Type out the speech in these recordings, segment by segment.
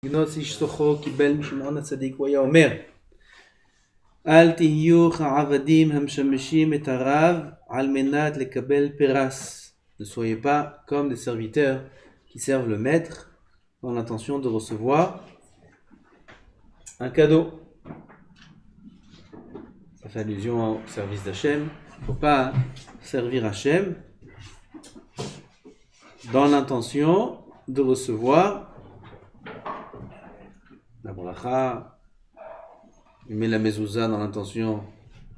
גנוס איש סוחו קיבל משמעון הצדיק, הוא היה אומר, אל תהיו כעבדים המשמשים את הרב על מנת לקבל פרס. Ne soyez pas comme des serviteurs qui servent le maître dans l'intention de recevoir un cadeau. Ça fait allusion au service d'Hachem. Il ne faut pas servir Hachem dans l'intention de recevoir la bracha. Il met la mezouza dans l'intention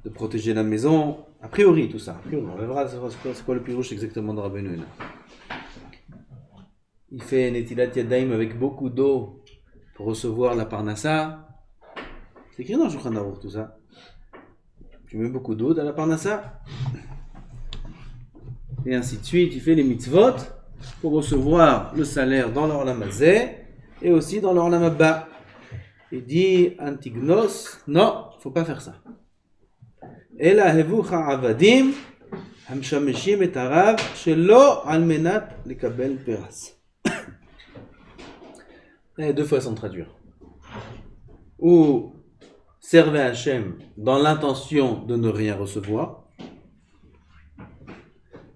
de protéger la maison. A priori, tout ça. A priori, on verra c'est quoi le pirouche exactement de Rabbeinu Yonah. Il fait Netilat Yadayim avec beaucoup d'eau pour recevoir la parnassa. C'est écrit dans le Shulchan Aruch tout ça. Tu mets beaucoup d'eau dans la parnassa. Et ainsi de suite. Il fait les mitzvot pour recevoir le salaire dans l'Olam Hazeh et aussi dans l'Olam Haba. Il dit Antignos, non, il ne faut pas faire ça. אלא הבו כעבדים המשמשים את הרב שלא על מנת לקבל פרס. Deux fois sans traduire. Ou servez Hachem dans l'intention de ne rien recevoir.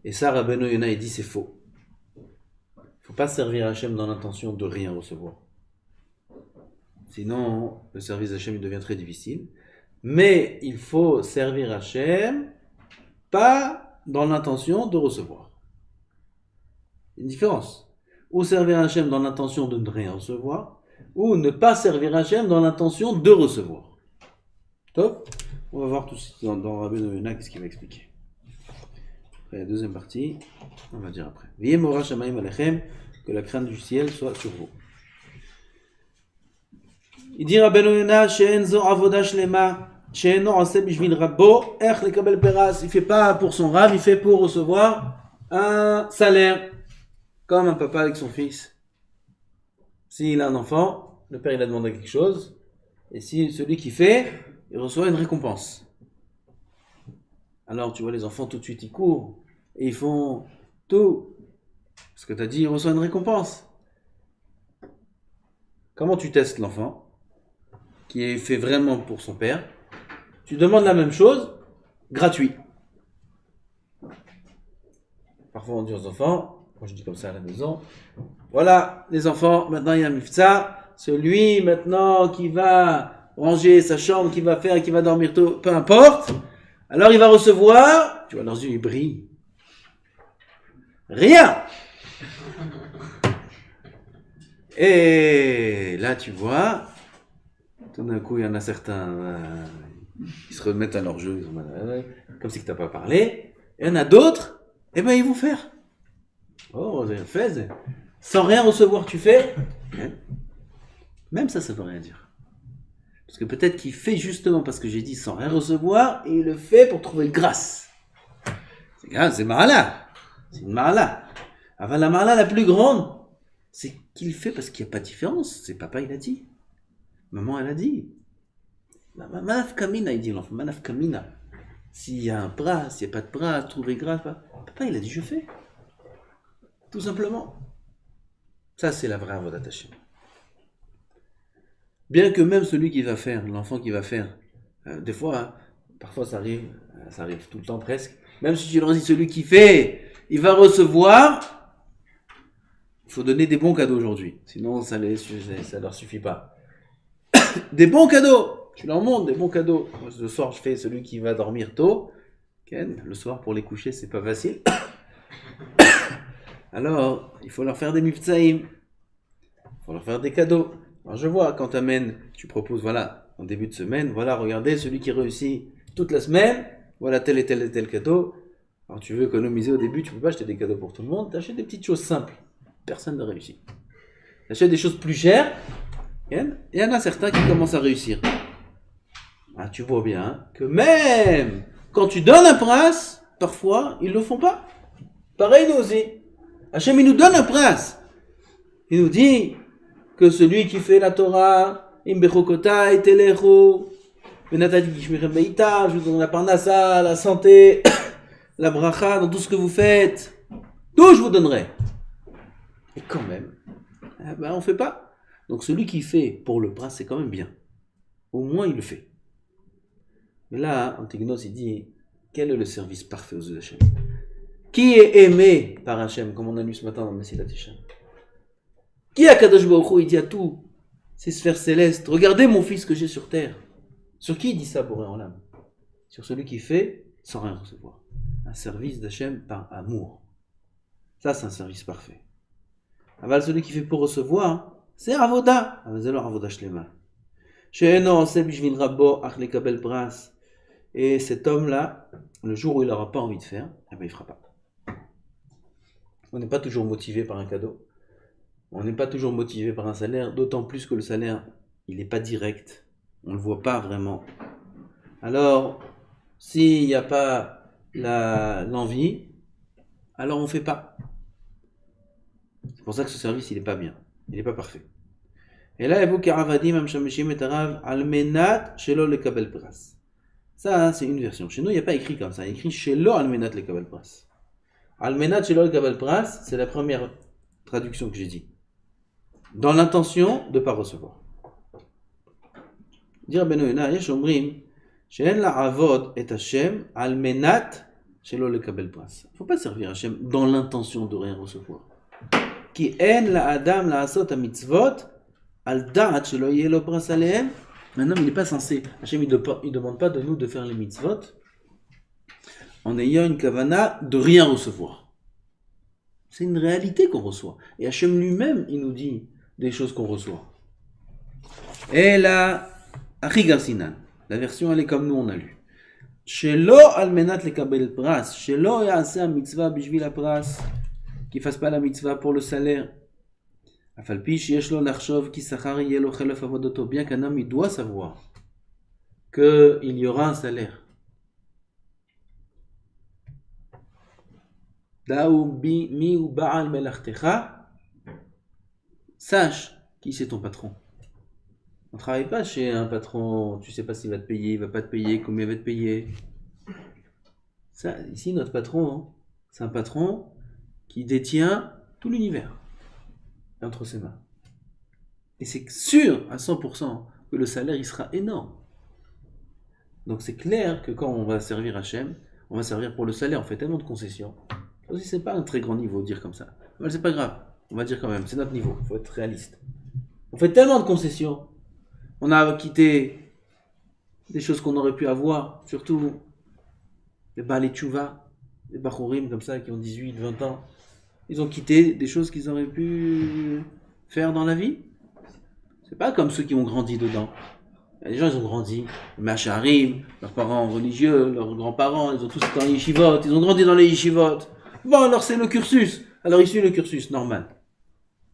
Et ça, Rabbeinu Yonah dit c'est faux. Il ne faut pas servir Hachem dans l'intention de rien recevoir. Sinon, le service d'Hachem devient très difficile. Mais il faut servir Hachem, pas dans l'intention de recevoir. Une différence. Ou servir Hachem dans l'intention de ne rien recevoir, ou ne pas servir Hachem dans l'intention de recevoir. Top. On va voir tout ça dans Rabbeinu Yonah, qu'est-ce qu'il va expliquer. Après la deuxième partie, on va dire après. V'yeh mora shamayim alechem, que la crainte du ciel soit sur vous. Il dit Rabbeinu Yonah, she'en zo avoda shlema. Il ne fait pas pour son rave, il fait pour recevoir un salaire, comme un papa avec son fils. S'il a un enfant, le père il a demandé quelque chose, et si celui qui fait, il reçoit une récompense. Alors tu vois les enfants tout de suite ils courent, et ils font tout, parce que tu as dit il reçoit une récompense. Comment tu testes l'enfant, qui est fait vraiment pour son père? Tu demandes la même chose, gratuit. Parfois on dit aux enfants, moi je dis comme ça à la maison, voilà les enfants, maintenant il y a un mifta, celui maintenant qui va ranger sa chambre, qui va faire, qui va dormir tôt, peu importe, alors il va recevoir, tu vois leurs yeux ils brillent, rien. Et là tu vois, tout d'un coup il y en a certains... ils se remettent à leur jeu, ils sont comme si tu n'as pas parlé. Et il y en a d'autres, eh ben ils vont faire. Oh, fais. Sans rien recevoir, tu fais. Même ça veut rien dire. Parce que peut-être qu'il fait justement parce que j'ai dit sans rien recevoir, et il le fait pour trouver grâce. C'est grave, c'est marala. C'est une marala. Avant la marala la plus grande, c'est qu'il fait parce qu'il n'y a pas de différence. C'est papa, il a dit. Maman, elle a dit. Manaf kamina, il dit l'enfant, manaf kamina. S'il y a un bras, s'il n'y a pas de bras, trouver grâce, papa il a dit je fais. Tout simplement. Ça c'est la vraie avodat Hashem. Bien que même celui qui va faire, l'enfant qui va faire, des fois, parfois ça arrive tout le temps presque, même si tu leur dis celui qui fait, il va recevoir, il faut donner des bons cadeaux aujourd'hui, sinon ça leur suffit pas. Des bons cadeaux. Tu leur montres des bons cadeaux. Moi, le soir, je fais celui qui va dormir tôt. Ken, le soir, pour les coucher, c'est pas facile. Alors, il faut leur faire des mifzaïm. Il faut leur faire des cadeaux. Alors, je vois, quand tu proposes, voilà, en début de semaine, voilà, regardez, celui qui réussit toute la semaine, voilà tel et tel et tel cadeau. Alors, tu veux économiser au début, tu peux pas acheter des cadeaux pour tout le monde. Tu achètes des petites choses simples. Personne ne réussit. Tu achètes des choses plus chères. Il y en a certains qui commencent à réussir. Ah, tu vois bien que même quand tu donnes un prince, parfois ils ne le font pas. Pareil nous aussi. Hachem il nous donne un prince. Il nous dit que celui qui fait la Torah, Imbechokotai, Telechu, Benatati Kishmirem Beita, je vous donne la parnassa, la santé, la bracha, dans tout ce que vous faites. Tout je vous donnerai. Et quand même, on ne fait pas. Donc celui qui fait pour le prince, c'est quand même bien. Au moins il le fait. Mais là, Antignos, il dit, quel est le service parfait aux yeux d'Hachem? Qui est aimé par Hachem, comme on a lu ce matin dans Messilat Hachem? Qui a Kadosh Baruch Hu? Il dit à tout ces sphères célestes, regardez mon fils que j'ai sur terre. Sur qui il dit ça, Boré en l'âme? Sur celui qui fait sans rien recevoir. Un service d'Hachem par amour. Ça, c'est un service parfait. Aval, celui qui fait pour recevoir, c'est Avoda. C'est alors Avoda Shlema. She'eno oseh bishvil rabbo ach lekabel pras. Et cet homme-là, le jour où il n'aura pas envie de faire, eh ben, il ne fera pas. On n'est pas toujours motivé par un cadeau. On n'est pas toujours motivé par un salaire, d'autant plus que le salaire, il n'est pas direct. On ne le voit pas vraiment. Alors, s'il n'y a pas l'envie, alors on ne fait pas. C'est pour ça que ce service, il n'est pas bien. Il n'est pas parfait. Et là, vous karavadim amshameshim et arav almenat shelo lekabel pras. Ça, c'est une version. Chez nous, il n'y a pas écrit comme ça. Il y a écrit shelo almenat lekabel pras. Almenat shelo lekabel pras, c'est la première traduction que j'ai dit. Dans l'intention de ne pas recevoir. Dire Benoïna, yesh omrim, she'en la'avod et Hashem almenat shelo lekabel pras. Il ne faut pas servir Hashem dans l'intention de rien recevoir. Ki en la'adam la'asot hamitzvot al da'at shelo yeh lo pras alehem. Maintenant, il n'est pas censé. Hachem, il ne demande pas de nous de faire les mitzvot en ayant une kavana de rien recevoir. C'est une réalité qu'on reçoit. Et Hachem lui-même, il nous dit des choses qu'on reçoit. Et là, Achigar Sinan, la version, elle est comme nous, on a lu. Shelo almenat lekabel pras, shelo ya'aseh mitzvah bishvil pras, qu'il ne fasse pas la mitzvah pour le salaire. Bien qu'un homme il doit savoir qu'il y aura un salaire. Sache qui c'est ton patron. On ne travaille pas chez un patron, tu ne sais pas s'il va te payer, il ne va pas te payer, combien il va te payer. Ça, ici, notre patron, c'est un patron qui détient tout l'univers entre ses mains. Et c'est sûr à 100% que le salaire il sera énorme. Donc c'est clair que quand on va servir Hachem, on va servir pour le salaire. On fait tellement de concessions. Aussi, c'est pas un très grand niveau de dire comme ça. Mais c'est pas grave. On va dire quand même, c'est notre niveau. Il faut être réaliste. On fait tellement de concessions. On a quitté des choses qu'on aurait pu avoir, surtout les Baalei Tchouva, les Bachurim comme ça qui ont 18, 20 ans. Ils ont quitté des choses qu'ils auraient pu faire dans la vie. C'est pas comme ceux qui ont grandi dedans. Les gens, ils ont grandi, les Macharim, leurs parents religieux, leurs grands-parents, ils ont tous été en yeshivot, ils ont grandi dans les yeshivot. Bon, alors c'est le cursus. Alors il suit le cursus, normal.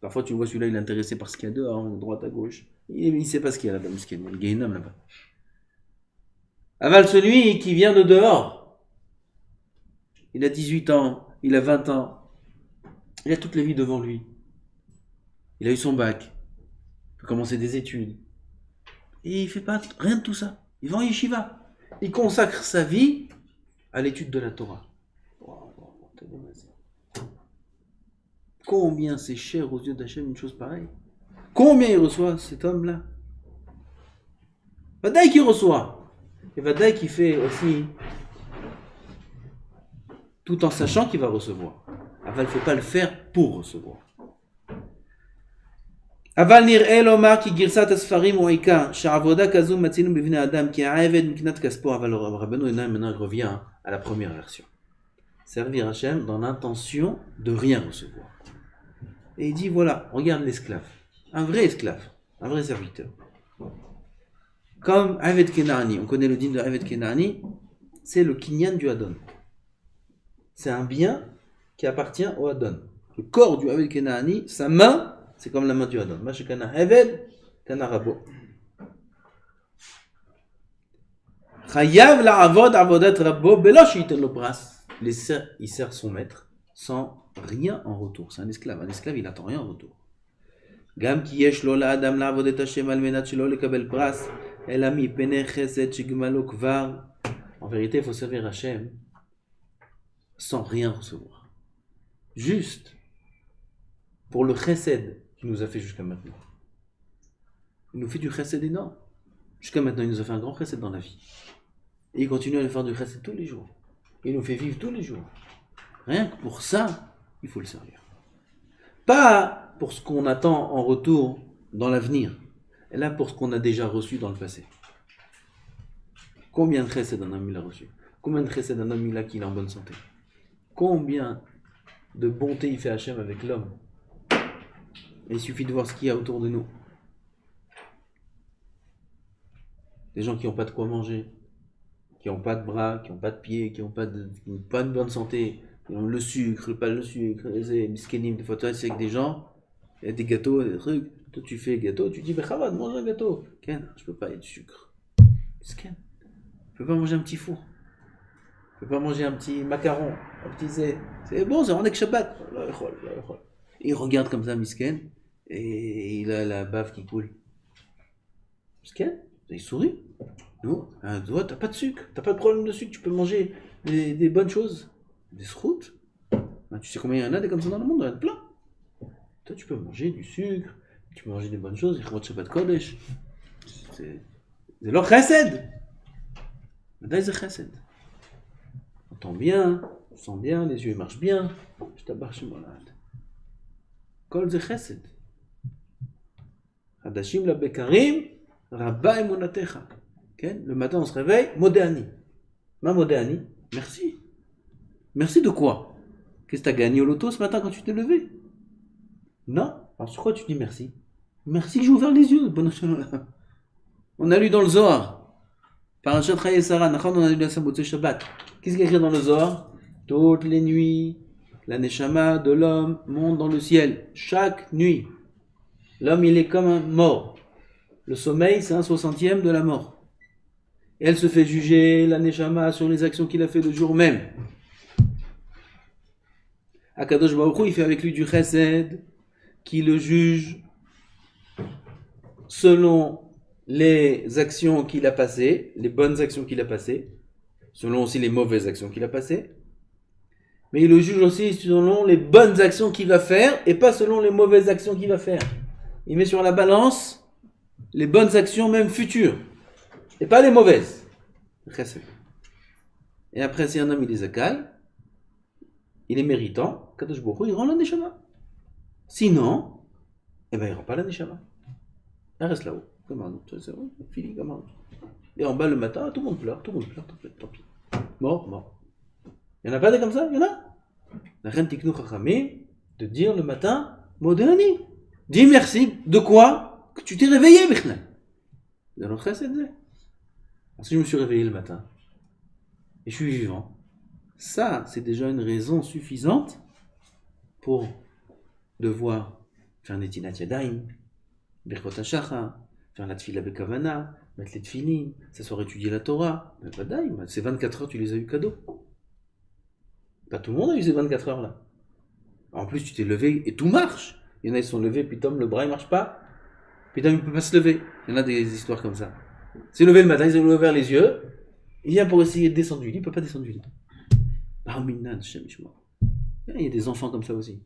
Parfois, tu vois, celui-là, il est intéressé par ce qu'il y a dehors, à droite, à gauche. Il ne sait pas ce qu'il y a là-bas, ce qu'il y a, le Gehinnom là-bas. Aval, celui qui vient de dehors, il a 18 ans, il a 20 ans, il a toute la vie devant lui. Il a eu son bac, il peut commencer des études. Et il ne fait pas rien de tout ça. Il va en yeshiva. Il consacre sa vie à l'étude de la Torah. Combien c'est cher aux yeux d'Hachem une chose pareille? Combien il reçoit cet homme-là? Vadaï qui reçoit. Et Vadaï qui fait aussi tout en sachant qu'il va recevoir. Aval ne faut pas le faire pour recevoir. Aval nir'e lomar ki girsat asfarim ou ika sha'avoda kazu matzinu bivnei adam ki ha'eved miknat kaspo. Aval Rabbeinu Yonah maintenant revient à la première version. Servir Hachem dans l'intention de rien recevoir. Et il dit voilà, regarde l'esclave, un vrai esclave, un vrai serviteur. Comme Aved Kenani, on connaît le dîme de Aved Kenani, c'est le kinyan du Adon. C'est un bien qui appartient au Adon. Le corps du Aved Kenani, sa main, c'est comme la main du Adon. Mashekana Aved, Kana Rabo. Chayav la avod avodat Rabo, belo shiten lo pras. Il sert son maître sans rien en retour. C'est un esclave. Un esclave, il n'attend rien en retour. Gam ki yesh lo la adam la avodet Hashem al menat shelo lekabel pras. Elami pene chesed shigmalo kvar. En vérité, il faut servir Hachem sans rien recevoir. Juste pour le chesed qu'il nous a fait jusqu'à maintenant. Il nous fait du chesed énorme. Jusqu'à maintenant, il nous a fait un grand chesed dans la vie. Et il continue à nous faire du chesed tous les jours. Il nous fait vivre tous les jours. Rien que pour ça, il faut le servir. Pas pour ce qu'on attend en retour dans l'avenir, et là pour ce qu'on a déjà reçu dans le passé. Combien de chesed un homme il a reçu? Combien de chesed un homme il a qu'il est en bonne santé? Combien de bonté il fait Hachem avec l'homme? Et il suffit de voir ce qu'il y a autour de nous. Des gens qui n'ont pas de quoi manger, qui n'ont pas de bras, qui n'ont pas de pieds, qui n'ont pas de bonne santé, qui ont le sucre, pas le sucre, les miskenim, des fois tu es avec des gens, il y a des gâteaux, des trucs, toi tu fais gâteau, tu dis, mais Chavad, mange un gâteau. Ken, je peux pas, il y a du sucre. Misken, je peux pas manger un petit four. Je peux pas manger un petit macaron, un petit zé. C'est bon, c'est rendez que Shabbat. Il regarde comme ça, Misken, et il a la bave qui coule. Misken, il sourit. Non, toi, t'as pas de sucre, t'as pas de problème de sucre, tu peux manger des bonnes choses. Des sroutes. Tu sais combien il y en a des comme ça dans le monde, il y en a plein. Toi, tu peux manger du sucre, tu peux manger des bonnes choses, c'est leur chesed. Maintenant, c'est chesed. On entend bien, on sent bien, les yeux marchent bien. Je t'abarre chez moi là. Kol ze chesed. Hadashim la bekarim, rabba emunatecha. Le matin, on se réveille, modéani. Ma modéani, merci. Merci de quoi? Qu'est-ce que tu as gagné au loto ce matin quand tu t'es levé? Non. Alors sur quoi tu dis merci? Merci que j'ai ouvert les yeux. On a lu dans le Zohar. Parashat Chayei Sarah, on a lu la Sabot Shabbat. Qu'est-ce qu'il y a écrit dans le Zohar? Toutes les nuits, la Neshama de l'homme monte dans le ciel. Chaque nuit. L'homme, il est comme un mort. Le sommeil, c'est un 60e de la mort. Et elle se fait juger, la Neshama, sur les actions qu'il a fait le jour même. Akadosh Baruch Hu, il fait avec lui du chesed, qui le juge selon les actions qu'il a passées, les bonnes actions qu'il a passées, selon aussi les mauvaises actions qu'il a passées, mais il le juge aussi selon les bonnes actions qu'il va faire, et pas selon les mauvaises actions qu'il va faire. Il met sur la balance les bonnes actions même futures, et pas les mauvaises. Chesed. Et après, si un homme il est zakai, il est méritant, Kadosh Baruch Hu, il rend la Neshama. Sinon, eh ben, il ne rend pas la Neshama. Elle reste là-haut, comme un autre. Fini comme un autre. Et en bas, le matin, tout le monde pleure, tant pis. Mort. Il n'y en a pas des comme ça? Il y en a. La reine Tiknou Chachamim, de dire le matin, Modéani. Dis merci. De quoi? Que tu t'es réveillé, Bichlin. C'est notre chesed. Si je me suis réveillé le matin, et je suis vivant, ça, c'est déjà une raison suffisante pour devoir faire Netilat Yadayim, Birkot HaShachar, faire la Tfila Bekavana, mettre les Tfilin, s'asseoir étudier la Torah. Mais Vadaïm, ces 24 heures, tu les as eu cadeau. Pas tout le monde a eu ces 24 heures là. En plus, tu t'es levé et tout marche. Il y en a, ils sont levés, puis Tom, le bras, il marche pas. Puis Tom, il ne peut pas se lever. Il y en a des histoires comme ça. Il s'est levé le matin, il s'est ouvert les yeux. Il vient pour essayer de descendre du lit, il ne peut pas descendre du lit. Il y a des enfants comme ça aussi.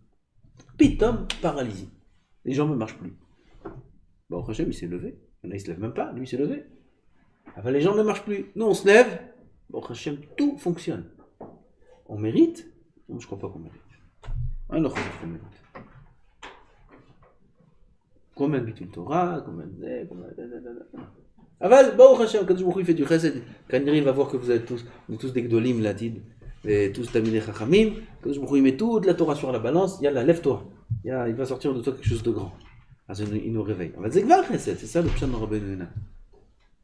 Pitom, paralysie. Les jambes ne marchent plus. Bon, Hachem, il s'est levé. Il y en a, il ne se lève même pas. Lui, il s'est levé. Enfin, les jambes ne marchent plus. Nous, on se lève. Bon, Hachem, tout fonctionne. On mérite? Non, je ne crois pas qu'on mérite. Alors, qu'on mérite. Combien de bitul Torah, combien de... Aval, Baruch Hashem, quand il fait du chesed, quand il arrive à voir que vous êtes tous, on est tous des gdolim, latid, et tous tamidei chachamim, quand il met toute la Torah sur la balance, yalla, lève-toi. Il va sortir de toi quelque chose de grand. Alors, il nous réveille. C'est ça le pshat de Rabbeinu Yonah.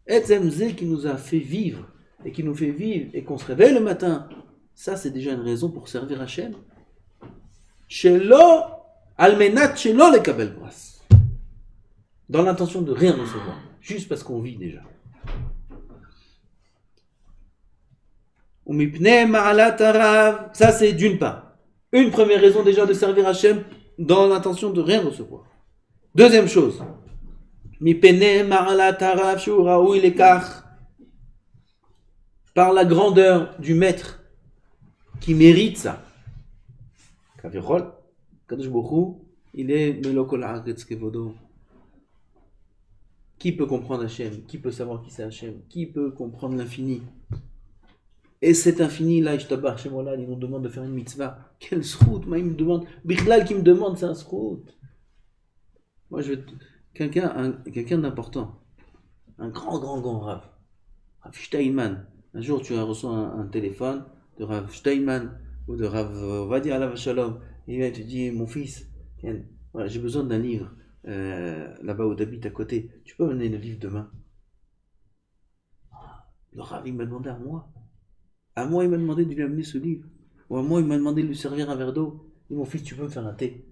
Etzem Zé qui nous a fait vivre, et qui nous fait vivre, et qu'on se réveille le matin, ça c'est déjà une raison pour servir Hashem. Shelo, almenat shelo lekabel bras. Dans l'intention de rien recevoir, juste parce qu'on vit déjà. Ça c'est d'une part. Une première raison déjà de servir Hachem dans l'intention de rien recevoir. Deuxième chose. Par la grandeur du maître qui mérite ça. Il est melokol haaretz kevodo. Qui peut comprendre Hachem? Qui peut savoir qui c'est Hachem? Qui peut comprendre l'infini? Et cet infini-là, Ishtabach Shemola, il nous demande de faire une mitzvah. Quel srout? Moi, il me demande. Bichlal qui me demande, c'est un srout. Moi, je veux. Quelqu'un d'important. Un grand Rav. Rav Steinman. Un jour, tu as reçu un téléphone de Rav Steinman ou de Rav Vadia Alav Shalom. Et il te dit, mon fils, voilà, j'ai besoin d'un livre là-bas où tu habites à côté. Tu peux amener le livre demain? Le Rav, il m'a demandé à moi. À moi, il m'a demandé de lui amener ce livre. Ou à moi, il m'a demandé de lui servir un verre d'eau. Et mon fils, tu peux me faire un thé?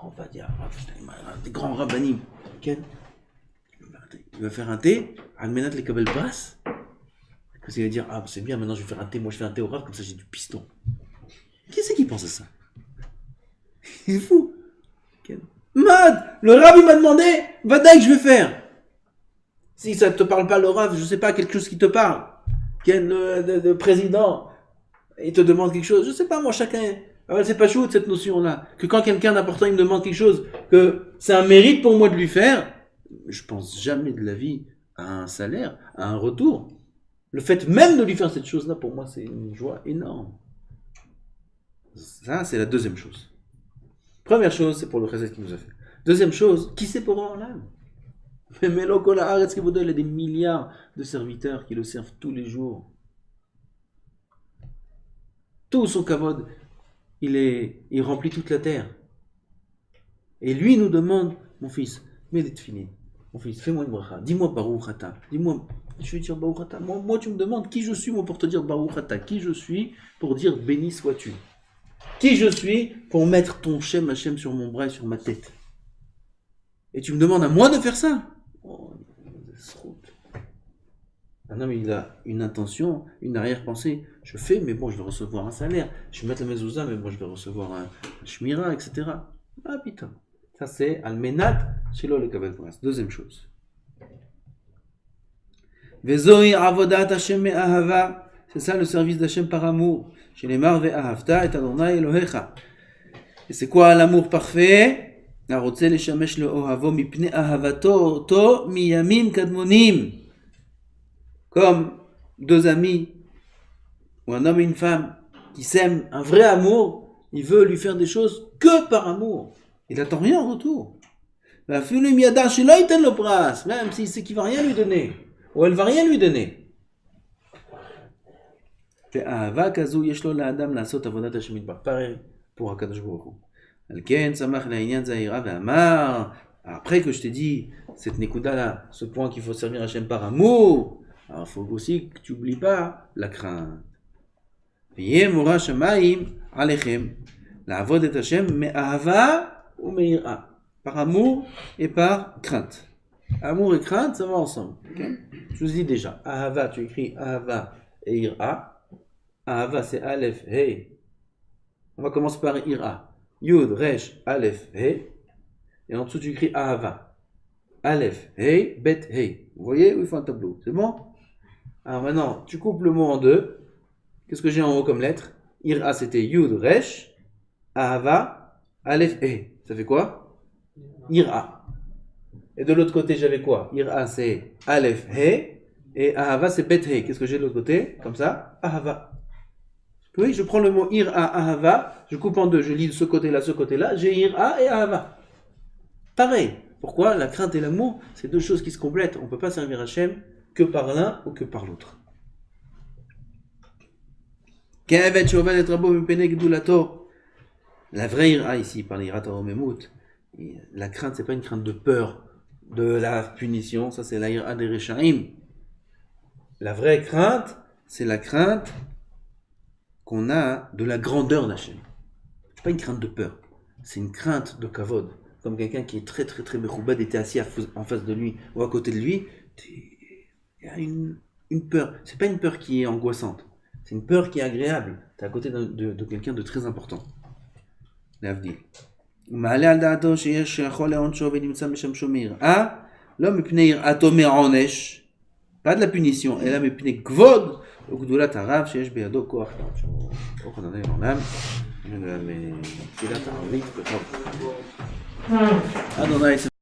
On va dire, Rav Steinman, des grands rabbanim. Il va faire un thé, Almenat les Kabel Bras. Parce qu'il va dire, ah, c'est bien, maintenant je vais faire un thé. Moi, je fais un thé au Rav, comme ça j'ai du piston. Qui c'est qui pense à ça? Il est fou. Mad, le Rav, il m'a demandé, Vadaï, que je vais faire. Si ça ne te parle pas, le Rav, je ne sais pas, quelque chose qui te parle. Le président, il te demande quelque chose. Je ne sais pas, moi, chacun. C'est pas chaud, cette notion-là. Que quand quelqu'un d'important, il me demande quelque chose, que c'est un mérite pour moi de lui faire, je pense jamais de la vie à un salaire, à un retour. Le fait même de lui faire cette chose-là, pour moi, c'est une joie énorme. Ça, c'est la deuxième chose. Première chose, c'est pour le chesed qu'il nous a fait. Deuxième chose, qui c'est pour l'âme? Mais Melokola Haaretz Kevodo, il a des milliards de serviteurs qui le servent tous les jours. Tout son kavod, il remplit toute la terre. Et lui nous demande, mon fils, mets les tefilines. Mon fils, fais-moi une bracha. Dis-moi Baruch Ata. Dis-moi, je vais dire Baruch Ata. Moi, tu me demandes qui je suis, moi, pour te dire Baruch Ata. Qui je suis pour dire béni sois-tu. Qui je suis pour mettre ton Shem Hashem sur mon bras et sur ma tête. Et tu me demandes à moi de faire ça? Oh, un homme, il a une intention, une arrière-pensée. Je fais, mais bon, je vais recevoir un salaire. Je vais mettre la mezouza, mais bon, je vais recevoir un shmira, etc. Ah, putain. Ça, c'est Almenat Shelo le Kabel Bras. Deuxième chose. Vezoi avodat Hashem me'ahava. C'est ça le service d'Hashem par amour. Chez les mar ve'ahavta et Adonai Elohecha. Et c'est quoi l'amour parfait? הרוצה לשמש לאוהבו מפני אהבתו אותו מימים קדמונים. Comme deux amis, ou un homme et une femme, qui s'aiment un vrai amour, il veut lui faire des choses que par amour. Il n'attend rien en retour. Même s'il sait qu'il ne va rien lui donner, ou elle ne va rien lui donner. Pareil pour Akadosh Baruch Hu. Après que je t'ai dit cette nekuda là, ce point qu'il faut servir Hachem par amour, alors il faut aussi que tu n'oublies pas la crainte. Par amour et par crainte. Amour et crainte, ça va ensemble. Okay? Je vous dis déjà, Ahava, tu écris Ahava et Ira. Ahava c'est Aleph, Hey. On va commencer par Ira. Yud, Resh, Aleph, He. Et en dessous, tu écris Ahava. Aleph, He, Bet, He. Vous voyez où il faut un tableau? C'est bon? Alors maintenant, tu coupes le mot en deux. Qu'est-ce que j'ai en haut comme lettre? Ira, c'était Yud, Resh, Ahava, Aleph, He. Ça fait quoi? Ira. Et de l'autre côté, j'avais quoi? Ira, c'est Aleph, He. Et Ahava, c'est Bet, He. Qu'est-ce que j'ai de l'autre côté? Comme ça, Ahava. Oui, je prends le mot Ira, Ahava, je coupe en deux, je lis de ce côté-là, j'ai Ira et Ahava. Pareil. Pourquoi? La crainte et l'amour, c'est deux choses qui se complètent. On ne peut pas servir Hachem que par l'un ou que par l'autre. La vraie Ira ici, par l'Ira Taromemut, la crainte, c'est pas une crainte de peur, de la punition, ça c'est la Ira des Rechaim. La vraie crainte, c'est la crainte qu'on a de la grandeur d'Hachem. C'est pas une crainte de peur, c'est une crainte de kavod. Comme quelqu'un qui est très très très mechoubad était assis en face de lui ou à côté de lui, il y a une peur. C'est pas une peur qui est angoissante, c'est une peur qui est agréable. Tu es à côté de quelqu'un de très important. L'avdil. מעלה על דעתו שיש יכול לעונשו ונמצא משם שום יראה, לא מפני יראתו מהעונש, pas de la punition, אלא מפני כבוד וגדולת הרב שיש בידו כוח לעונשו. ברוך אדוני לעולם, לתפילת הערבית בכבוד. אדוני